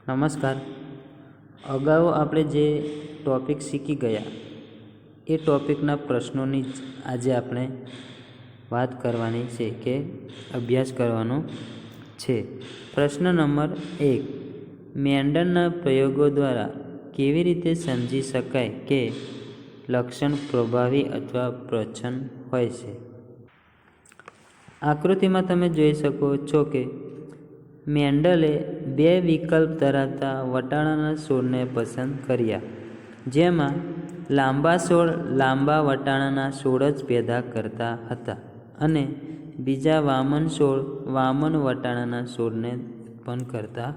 નમસ્કાર. અગાઉ આપણે જે ટૉપિક શીખી ગયા એ ટૉપિકના પ્રશ્નોની જ આજે આપણે વાત કરવાની છે કે અભ્યાસ કરવાનો છે. પ્રશ્ન નંબર 1. મેન્ડલના પ્રયોગો દ્વારા કેવી રીતે સમજી શકાય કે લક્ષણ પ્રભાવી અથવા પ્રચ્છન્ન હોય છે? આકૃતિમાં તમે જોઈ શકો છો કે મેન્ડલે 2 વિકલ્પ ધરાવતા વટાણાના છોડને પસંદ કર્યા, જેમાં લાંબા છોડ લાંબા વટાણાના છોડ જ પેદા કરતા હતા અને બીજા વામન છોડ વામન વટાણાના છોડને ઉત્પન્ન કરતા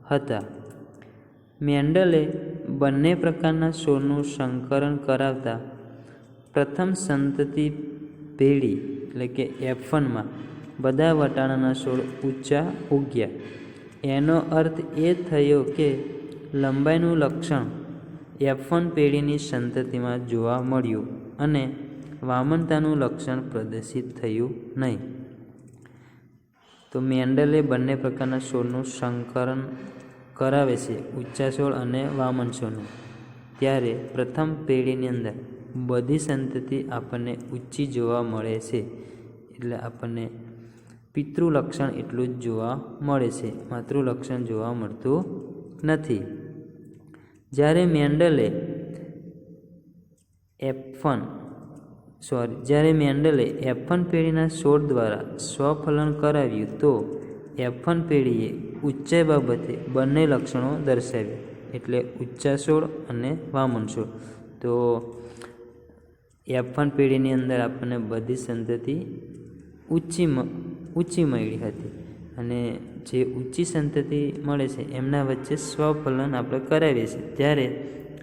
હતા. મેન્ડલે બંને પ્રકારના છોડનું સંકરણ કરાવતા પ્રથમ સંતતિ પેઢી એટલે કે F1માં બધા વટાણાના છોડ ઊંચા ઉગ્યા. એનો અર્થ એ થયો કે લંબાઈનું લક્ષણ F1 પેઢીની સંતતિમાં જોવા મળ્યું અને વામનતાનું લક્ષણ પ્રદર્શિત થયું નહીં. તો મેન્ડલે બંને પ્રકારના છોડનું સંકરણ કરાવે છે, ઊંચા છોડ અને વામન છોડનું. ત્યારે પ્રથમ પેઢીની અંદર બધી સંતતિ આપણને ઊંચી જોવા મળે છે, એટલે આપણને પિતૃલક્ષણ એટલું જ જોવા મળે છે, માતૃલક્ષણ જોવા મળતું નથી. જ્યારે મેન્ડલે F1 પેઢીના છોડ દ્વારા સ્વફલન કરાવ્યું તો F1 પેઢીએ ઊંચાઈ બાબતે બંને લક્ષણો દર્શાવ્યા, એટલે ઊંચા છોડ અને વામન છોડ. તો F1 પેઢીની અંદર આપણને બધી સંતતિ ઊંચી મળી હતી અને જે ઊંચી સંતતિ મળે છે એમના વચ્ચે સ્વફલન આપણે કરાવીએ છીએ. ત્યારે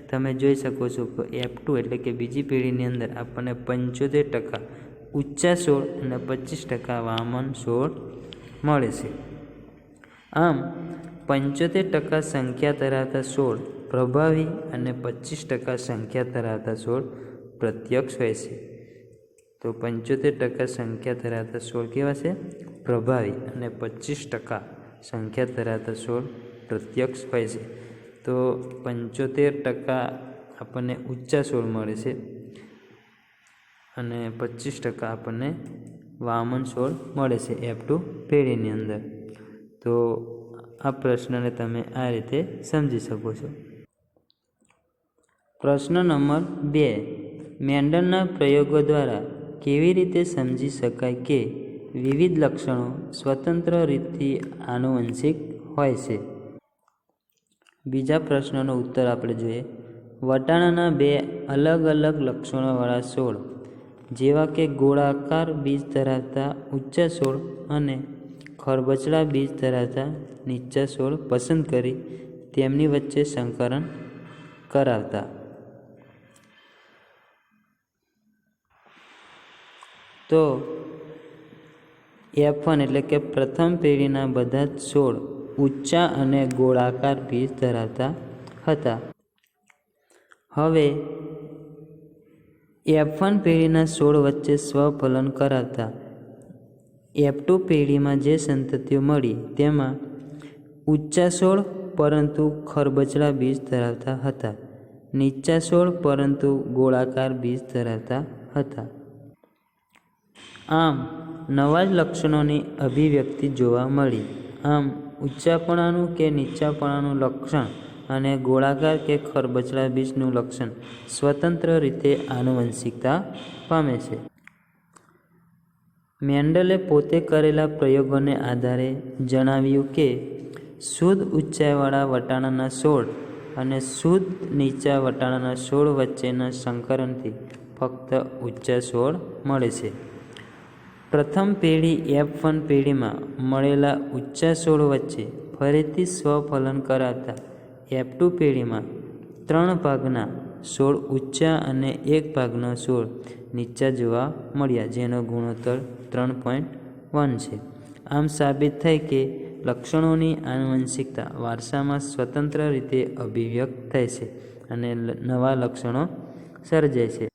તમે જોઈ શકો છો કે F2 એટલે કે બીજી પેઢીની અંદર આપણને 75% ઊંચા છોડ અને 25% વામન છોડ મળે છે. આમ 75% સંખ્યા ધરાવતા છોડ પ્રભાવી અને 25% સંખ્યા ધરાવતા છોડ પ્રત્યક્ષ હોય છે. તો 75% સંખ્યા ધરાવતા છોડ કેવા છે? પ્રભાવી, અને 25% સંખ્યા ધરાવતા છોડ પ્રત્યક્ષ હોય છે. તો 75% આપણને ઊંચા છોડ મળે છે અને 25% આપણને વામન છોડ મળે છે F2 પેઢીની અંદર. તો આ પ્રશ્નને તમે આ રીતે સમજી શકો છો. પ્રશ્ન નંબર 2. મેન્ડલના પ્રયોગો દ્વારા કેવી રીતે સમજી શકાય કે વિવિધ લક્ષણો સ્વતંત્ર રીતથી આનુવંશિક હોય છે? બીજા પ્રશ્નનો ઉત્તર આપણે જોઈએ. વટાણાના 2 અલગ અલગ લક્ષણોવાળા છોડ, જેવા કે ગોળાકાર બીજ ધરાવતા ઊંચા છોડ અને ખરબચડા બીજ ધરાવતા નીચા છોડ પસંદ કરી તેમની વચ્ચે સંકરણ કરાવતા. તો F1 એટલે કે પ્રથમ પેઢીના બધા જ છોડ ઊંચા અને ગોળાકાર બીજ ધરાવતા હતા. હવે F1 પેઢીના છોડ વચ્ચે સ્વફલન કરાવતા F2 પેઢીમાં જે સંતતિઓ મળી તેમાં ઊંચા છોડ પરંતુ ખરબચડા બીજ ધરાવતા હતા, નીચા છોડ પરંતુ ગોળાકાર બીજ ધરાવતા હતા. આમ નવા જ લક્ષણોની અભિવ્યક્તિ જોવા મળી. આમ ઊંચાપણાનું કે નીચાપણાનું લક્ષણ અને ગોળાકાર કે ખરબચડા બીજનું લક્ષણ સ્વતંત્ર રીતે આનુવંશિકતા પામે છે. મેન્ડલે પોતે કરેલા પ્રયોગોને આધારે જણાવ્યું કે શુદ્ધ ઊંચાઈવાળા વટાણાના છોડ અને શુદ્ધ નીચા વટાણાના છોડ વચ્ચેના સંકરણથી ફક્ત ઊંચા છોડ મળે છે. પ્રથમ પેઢી F1 પેઢીમાં મળેલા ઊંચા છોડ વચ્ચે ફરીથી સ્વફલન કરાવતા F2 પેઢીમાં 3 ભાગના છોડ ઊંચા અને 1 ભાગનો છોડ નીચા જોવા મળ્યા, જેનો ગુણોત્તર 3.1 છે. આમ સાબિત થઈ કે લક્ષણોની આનુવંશિકતા વારસામાં સ્વતંત્ર રીતે અભિવ્યક્ત થાય છે અને નવા લક્ષણો સર્જાય છે.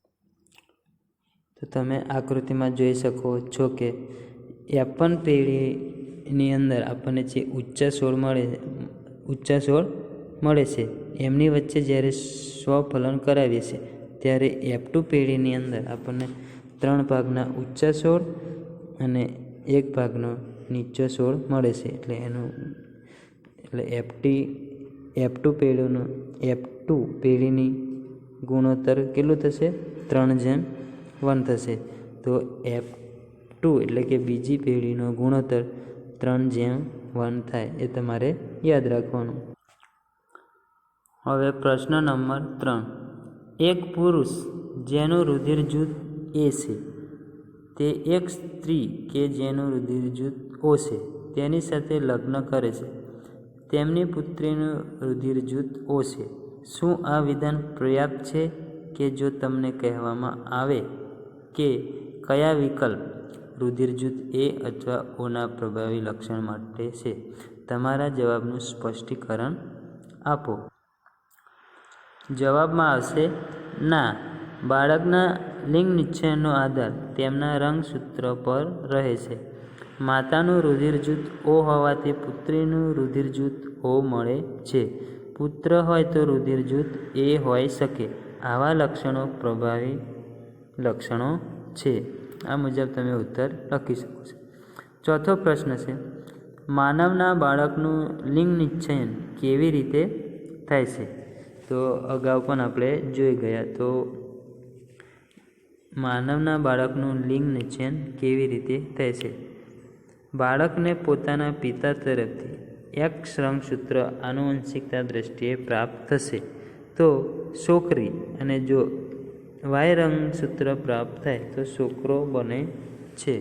તો તમે આકૃતિમાં જોઈ શકો છો કે F1 પેઢીની અંદર આપણને જે ઊંચા છોડ મળે ઊંચા છોડ મળે છે એમની વચ્ચે જ્યારે સ્વફલન કરાવીએ છીએ ત્યારે F2 પેઢીની અંદર આપણને 3 ભાગના ઊંચા છોડ અને 1 ભાગનો નીચો છોડ મળે છે. એટલે F2 પેઢીની ગુણોત્તર કેટલું થશે? 3:1 થશે. તો F2 એટલે કે બીજી પેઢીનો ગુણોત્તર 3:1 થાય, એ તમારે યાદ રાખવાનું. હવે પ્રશ્ન નંબર 3. એક પુરુષ જેનું રુધિર જૂથ A છે તે એક સ્ત્રી કે જેનું રુધિર જૂથ O છે તેની સાથે લગ્ન કરે છે. તેમની પુત્રીનું રુધિર જૂથ O છે. શું આ વિધાન પર્યાપ્ત છે કે જો તમને કહેવામાં આવે કે કયા વિકલ્પ રુધિર જૂથ A અથવા O ના પ્રભાવી લક્ષણ માટે છે? તમારા જવાબનું સ્પષ્ટીકરણ આપો. જવાબમાં આવશે ના. બાળકના લિંગ નિશ્ચયનો આધાર તેમના રંગસૂત્ર પર રહે છે. માતાનું રુધિર જૂથ O હોવાથી પુત્રીનું રુધિર જૂથ O મળે છે. પુત્ર હોય તો રુધિર જૂથ A હોઈ શકે. આવા લક્ષણો પ્રભાવી લક્ષણો છે. આ મુજબ તમે ઉત્તર લખી શકો છો. ચોથો પ્રશ્ન છે, માનવના બાળકનું લિંગ નિશ્ચયન કેવી રીતે થાય છે? તો અગાઉ પણ આપણે જોઈ ગયા. તો માનવના બાળકનું લિંગ નિશ્ચયન કેવી રીતે થાય છે? બાળકને પોતાના પિતા તરફથી X રંગસૂત્ર આનુવંશિકતા દ્રષ્ટિએ પ્રાપ્ત થશે તો છોકરી, અને જો Y રંગસૂત્ર પ્રાપ્ત થાય તો છોકરો બને છે.